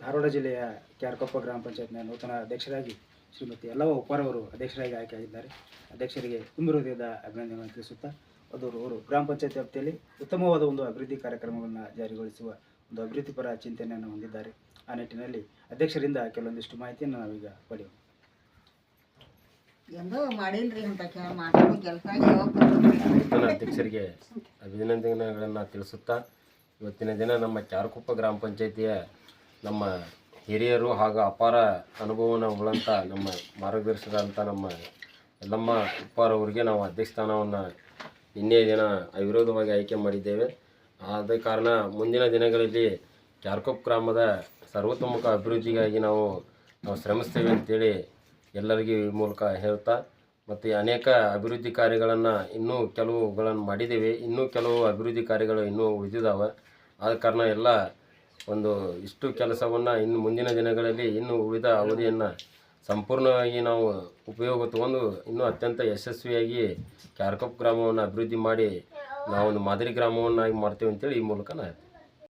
ಧಾರವಾಡ ಜಿಲ್ಲೆಯ ಕ್ಯಾರ್ಕೊಪ್ಪ ಗ್ರಾಮ ಪಂಚಾಯತ್ನ ನೂತನ ಅಧ್ಯಕ್ಷರಾಗಿ ಶ್ರೀಮತಿ ಯಲ್ಲವ್ವ ಉಪ್ಪಾರವರು ಅಧ್ಯಕ್ಷರಾಗಿ ಆಯ್ಕೆಯಾಗಿದ್ದಾರೆ. ಅಧ್ಯಕ್ಷರಿಗೆ ತುಂಬ ಹೃದಯದ ಅಭಿನಂದನೆಗಳನ್ನು ತಿಳಿಸುತ್ತಾ ಅವರು ಗ್ರಾಮ ಪಂಚಾಯತ್ ವ್ಯಾಪ್ತಿಯಲ್ಲಿ ಉತ್ತಮವಾದ ಒಂದು ಅಭಿವೃದ್ಧಿ ಕಾರ್ಯಕ್ರಮಗಳನ್ನು ಜಾರಿಗೊಳಿಸುವ ಒಂದು ಅಭಿವೃದ್ಧಿಪರ ಚಿಂತನೆಯನ್ನು ಹೊಂದಿದ್ದಾರೆ. ಆ ನಿಟ್ಟಿನಲ್ಲಿ ಅಧ್ಯಕ್ಷರಿಂದ ಕೆಲವೊಂದಿಷ್ಟು ಮಾಹಿತಿಯನ್ನು ನಾವೀಗ ಪಡೆಯೋಣ. ನೂತನ ಅಧ್ಯಕ್ಷರಿಗೆ ಅಭಿನಂದನೆಗಳನ್ನು ತಿಳಿಸುತ್ತಾ ಇವತ್ತಿನ ದಿನ ನಮ್ಮ ಕ್ಯಾರ್ಕೊಪ್ಪ ಗ್ರಾಮ ಪಂಚಾಯಿತಿಯ ನಮ್ಮ ಹಿರಿಯರು ಹಾಗೂ ಅಪಾರ ಅನುಭವವನ್ನು ಉಳ್ಳಂಥ ನಮ್ಮ ಮಾರ್ಗದರ್ಶಕರಂಥ ನಮ್ಮ ಯಲ್ಲಮ್ಮ ಉಪ್ಪಾರವರಿಗೆ ನಾವು ಅಧ್ಯಕ್ಷ ಸ್ಥಾನವನ್ನು ನಿನ್ನೆ ದಿನ ಅವಿರೋಧವಾಗಿ ಆಯ್ಕೆ ಮಾಡಿದ್ದೇವೆ. ಆದ ಕಾರಣ ಮುಂದಿನ ದಿನಗಳಲ್ಲಿ ಕ್ಯಾರ್ಕೊಪ್ಪ ಗ್ರಾಮದ ಸರ್ವತೋಮುಖ ಅಭಿವೃದ್ಧಿಗಾಗಿ ನಾವು ಶ್ರಮಿಸ್ತೇವೆ ಅಂತೇಳಿ ಎಲ್ಲರಿಗೂ ಈ ಮೂಲಕ ಹೇಳ್ತಾ, ಮತ್ತು ಅನೇಕ ಅಭಿವೃದ್ಧಿ ಕಾರ್ಯಗಳನ್ನು ಇನ್ನೂ ಕೆಲವುಗಳನ್ನು ಮಾಡಿದ್ದೇವೆ. ಇನ್ನೂ ಕೆಲವು ಅಭಿವೃದ್ಧಿ ಕಾರ್ಯಗಳು ಇನ್ನೂ ಉಳಿದಿದ್ದಾವೆ. ಆದ ಕಾರಣ ಎಲ್ಲ ಒಂದು ಇಷ್ಟು ಕೆಲಸವನ್ನು ಇನ್ನು ಮುಂದಿನ ದಿನಗಳಲ್ಲಿ ಇನ್ನು ಉಳಿದ ಅವಧಿಯನ್ನು ಸಂಪೂರ್ಣವಾಗಿ ನಾವು ಉಪಯೋಗ ತಗೊಂಡು ಇನ್ನೂ ಅತ್ಯಂತ ಯಶಸ್ವಿಯಾಗಿ ಕ್ಯಾರ್ಕೊಪ್ಪ ಗ್ರಾಮವನ್ನು ಅಭಿವೃದ್ಧಿ ಮಾಡಿ ನಾವೊಂದು ಮಾದರಿ ಗ್ರಾಮವನ್ನಾಗಿ ಮಾಡ್ತೇವೆ ಅಂತೇಳಿ ಈ ಮೂಲಕ ನಾನು